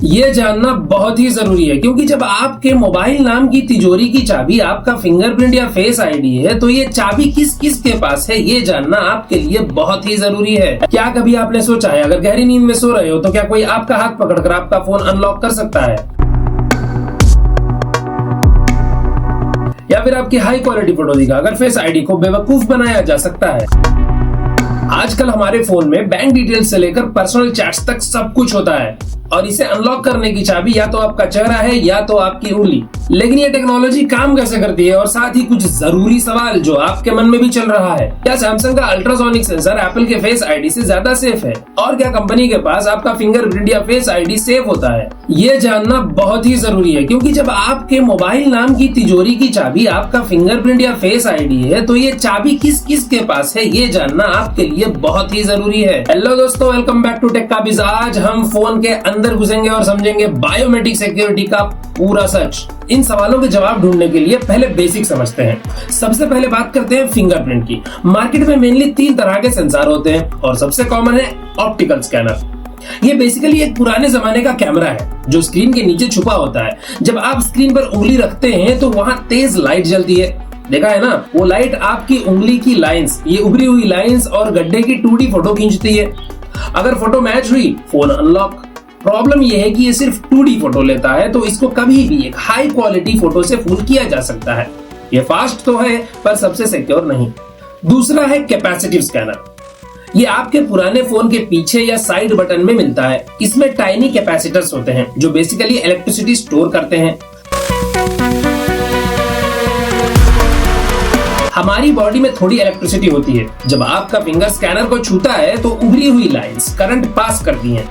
ये जानना बहुत ही जरूरी है क्योंकि जब आपके मोबाइल नाम की तिजोरी की चाबी आपका फिंगरप्रिंट या फेस आईडी है तो ये चाबी किस किस के पास है ये जानना आपके लिए बहुत ही जरूरी है। क्या कभी आपने सोचा है अगर गहरी नींद में सो रहे हो तो क्या कोई आपका हाथ पकड़कर आपका फोन अनलॉक कर सकता है, या फिर आपकी हाई क्वालिटी फोटो दिखाकर फेस आईडी को बेवकूफ बनाया जा सकता है। आजकल हमारे फोन में बैंक डिटेल्स से लेकर पर्सनल चैट्स तक सब कुछ होता है और इसे अनलॉक करने की चाबी या तो आपका चेहरा है या तो आपकी उंगली। लेकिन ये टेक्नोलॉजी काम कैसे करती है और साथ ही कुछ जरूरी सवाल जो आपके मन में भी चल रहा है। क्या सैमसंग का अल्ट्रासोनिक सेंसर एप्पल के फेस आईडी से ज्यादा सेफ है और क्या कंपनी के पास आपका फिंगरप्रिंट या फेस आईडी सेफ होता है, ये जानना बहुत ही जरूरी है क्योंकि जब आपके मोबाइल नाम की तिजोरी की चाबी आपका फिंगरप्रिंट या फेस आईडी है तो ये चाबी किस किस के पास है ये जानना आपके लिए बहुत ही जरूरी है। हेलो दोस्तों, वेलकम बैक टू टेक काबिज। आज हम फोन के अंदर घुसेंगे और समझेंगे बायोमेट्रिक सिक्योरिटी का पूरा सच। इन सवालों के जवाब ढूंढने के लिए पहले बेसिक समझते हैं। सबसे पहले बात करते हैं फिंगरप्रिंट की। मार्केट में मेनली 3 तरह के सेंसर होते हैं और सबसे कॉमन है ऑप्टिकल स्कैनर। ये बेसिकली एक पुराने जमाने का कैमरा है जो स्क्रीन के नीचे छुपा होता है। जब आप स्क्रीन पर उंगली रखते हैं तो वहां तेज लाइट जलती है, देखा है ना। वो लाइट आपकी उंगली की लाइंस, ये उभरी हुई लाइंस और गड्ढे की 2D फोटो खींचती है। अगर फोटो मैच हुई, फोन अनलॉक। प्रॉब्लम यह है कि ये सिर्फ 2D फोटो लेता है तो इसको कभी भी एक हाई क्वालिटी फोटो से फूल किया जा सकता है। ये फास्ट तो है पर सबसे सिक्योर नहीं। दूसरा है कैपेसिटिव स्कैनर। ये आपके पुराने फोन के पीछे या साइड बटन में मिलता है। इसमें टाइनी कैपेसिटर्स होते हैं जो बेसिकली इलेक्ट्रिसिटी स्टोर करते हैं। हमारी बॉडी में थोड़ी इलेक्ट्रिसिटी होती है। जब आपका फिंगर स्कैनर को छूता है तो उभरी हुई लाइंस करंट पास करती हैं।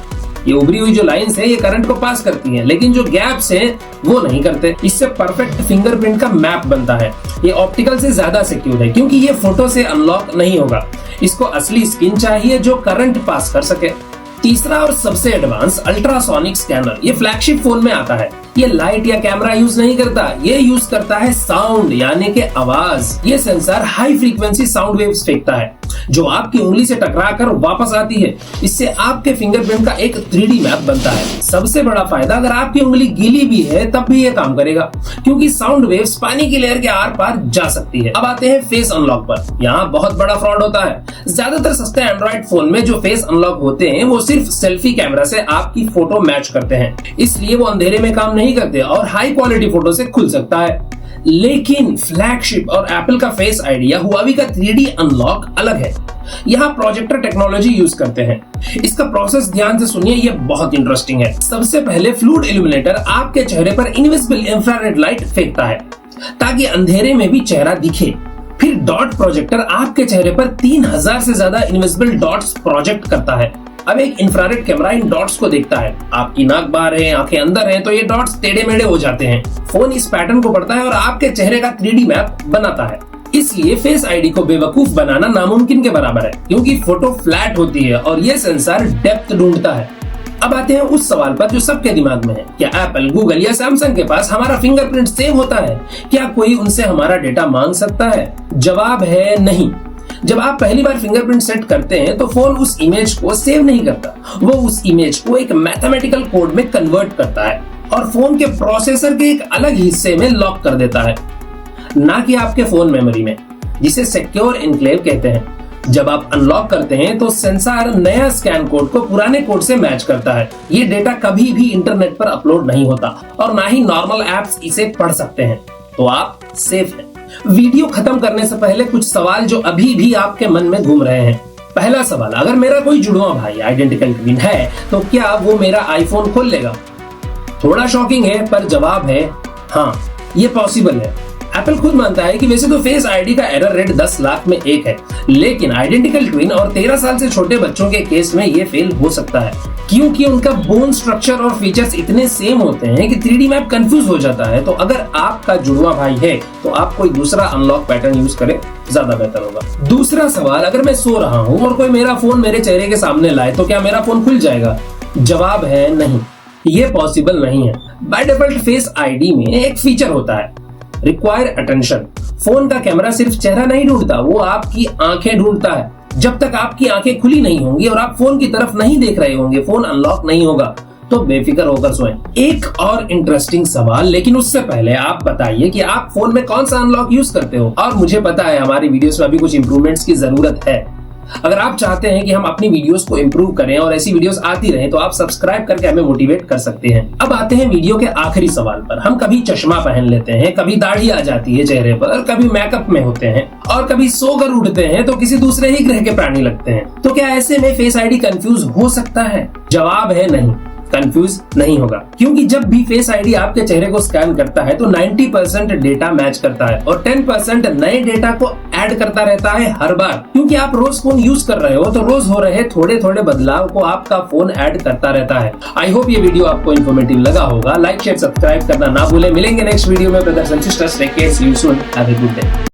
ये उभरी हुई जो लाइंस है ये करंट को पास करती हैं, लेकिन जो गैप्स हैं वो नहीं करते। इससे परफेक्ट फिंगरप्रिंट का मैप बनता है। ये ऑप्टिकल से ज्यादा सिक्योर है क्योंकि ये फोटो से अनलॉक नहीं होगा। इसको असली स्किन चाहिए जो करंट पास कर सके। तीसरा और सबसे एडवांस अल्ट्रासोनिक स्कैनर, ये फ्लैगशिप फोन में आता है। ये लाइट या कैमरा यूज नहीं करता, ये यूज करता है साउंड यानी कि आवाज। ये sensor high frequency sound waves फेंकता है जो आपकी उंगली से टकराकर वापस आती है। इससे आपके फिंगरप्रिंट का एक 3D मैप बनता है। सबसे बड़ा फायदा, अगर आपकी उंगली गीली भी है तब भी ये काम करेगा क्योंकि साउंड वेव्स पानी की लेयर के आर पार जा सकती है। अब आते हैं फेस अनलॉक पर। यहाँ बहुत बड़ा फ्रॉड होता है। ज्यादातर सस्ते एंड्रॉइड फोन में जो फेस अनलॉक होते हैं वो सिर्फ सेल्फी कैमरा से आपकी फोटो मैच करते हैं, इसलिए वो अंधेरे में काम नहीं करते और हाई क्वालिटी फोटो से खुल सकता है। लेकिन फ्लैगशिप और एप्पल का फेस आईडी या हुआवी का 3D अनलॉक अलग है। यहाँ प्रोजेक्टर टेक्नोलॉजी यूज करते हैं। इसका प्रोसेस ध्यान से सुनिए, ये बहुत इंटरेस्टिंग है। सबसे पहले फ्लूइड इल्यूमिनेटर आपके चेहरे पर इनविजिबल इंफ्रारेड लाइट फेंकता है ताकि अंधेरे में भी चेहरा दिखे। फिर डॉट प्रोजेक्टर आपके चेहरे पर 3000 से ज्यादा इनविजिबल डॉट्स प्रोजेक्ट करता है। अब एक इंफ्रारेड कैमरा इन डॉट्स को देखता है। आपकी नाक बाहर है, आंखें अंदर हैं, तो ये डॉट्स टेढ़े मेढ़े हो जाते हैं। फोन इस पैटर्न को पढ़ता है और आपके चेहरे का 3D मैप बनाता है। इसलिए फेस आईडी को बेवकूफ बनाना नामुमकिन के बराबर है क्योंकि फोटो फ्लैट होती है और ये सेंसर डेप्थ ढूंढता है। अब आते हैं उस सवाल पर जो सबके दिमाग में है, क्या एप्पल, गूगल या सैमसंग के पास हमारा फिंगरप्रिंट सेव होता है? क्या कोई उनसे हमारा डेटा मांग सकता है? जवाब है नहीं। जब आप पहली बार फिंगरप्रिंट सेट करते हैं तो फोन उस इमेज को सेव नहीं करता, वो उस इमेज को एक मैथमेटिकल कोड में कन्वर्ट करता है और फोन के प्रोसेसर के एक अलग हिस्से में लॉक कर देता है, ना कि आपके फोन मेमोरी में, जिसे सिक्योर एन्क्लेव कहते हैं। जब आप अनलॉक करते हैं तो सेंसर नया स्कैन कोड को पुराने कोड से मैच करता है। ये डेटा कभी भी इंटरनेट पर अपलोड नहीं होता और ना ही नॉर्मल एप्स इसे पढ़ सकते हैं, तो आप सेफ हैं। वीडियो खत्म करने से पहले कुछ सवाल जो अभी भी आपके मन में घूम रहे हैं। पहला सवाल, अगर मेरा कोई जुड़वा भाई आइडेंटिकल ट्विन है तो क्या वो मेरा आईफोन खोल लेगा? थोड़ा शॉकिंग है पर जवाब है हाँ, ये पॉसिबल है। एप्पल खुद मानता है कि वैसे तो फेस आईडी का एरर रेट 10 लाख में 1 है, लेकिन आइडेंटिकल ट्विन और 13 साल से छोटे बच्चों के केस में ये फेल हो सकता है क्योंकि उनका बोन स्ट्रक्चर और फीचर्स इतने सेम होते हैं कि 3D मैप कंफ्यूज हो जाता है। तो अगर आपका जुड़वा भाई है तो आप कोई दूसरा अनलॉक पैटर्न यूज करें, ज्यादा बेहतर होगा। दूसरा सवाल, अगर मैं सो रहा हूँ और कोई मेरा फोन मेरे चेहरे के सामने लाए तो क्या मेरा फोन खुल जाएगा? जवाब है नहीं, ये पॉसिबल नहीं है। बाय डिफॉल्ट फेस आईडी में एक फीचर होता है, रिक्वायर अटेंशन। फोन का कैमरा सिर्फ चेहरा नहीं ढूंढता, वो आपकी आंखें ढूंढता है। जब तक आपकी आंखें खुली नहीं होंगी और आप फोन की तरफ नहीं देख रहे होंगे, फोन अनलॉक नहीं होगा। तो बेफिक्र होकर सोएं। एक और इंटरेस्टिंग सवाल, लेकिन उससे पहले आप बताइए कि आप फोन में कौन सा अनलॉक यूज करते हो। और मुझे पता है हमारी वीडियोस में अभी कुछ इंप्रूवमेंट्स की जरूरत है। अगर आप चाहते हैं कि हम अपनी वीडियोस को इंप्रूव करें और ऐसी वीडियोस आती रहें, तो आप सब्सक्राइब करके हमें मोटिवेट कर सकते हैं। अब आते हैं वीडियो के आखिरी सवाल पर। हम कभी चश्मा पहन लेते हैं, कभी दाढ़ी आ जाती है चेहरे पर, कभी मेकअप में होते हैं और कभी सोकर उठते हैं तो किसी दूसरे ही ग्रह के प्राणी लगते हैं। तो क्या ऐसे में फेस आईडी कंफ्यूज हो सकता है? जवाब है नहीं, कंफ्यूज नहीं होगा, क्योंकि जब भी फेस आईडी आपके चेहरे को स्कैन करता है तो 90% डेटा मैच करता है और 10% नए डेटा को ऐड करता रहता है हर बार। क्योंकि आप रोज फोन यूज कर रहे हो तो रोज हो रहे थोड़े थोड़े बदलाव को आपका फोन ऐड करता रहता है। आई होप ये वीडियो आपको इन्फॉर्मेटिव लगा होगा। लाइक शेयर सब्सक्राइब करना ना भूले। मिलेंगे नेक्स्ट वीडियो में brothers and sisters. Take care, see you soon, have a good day.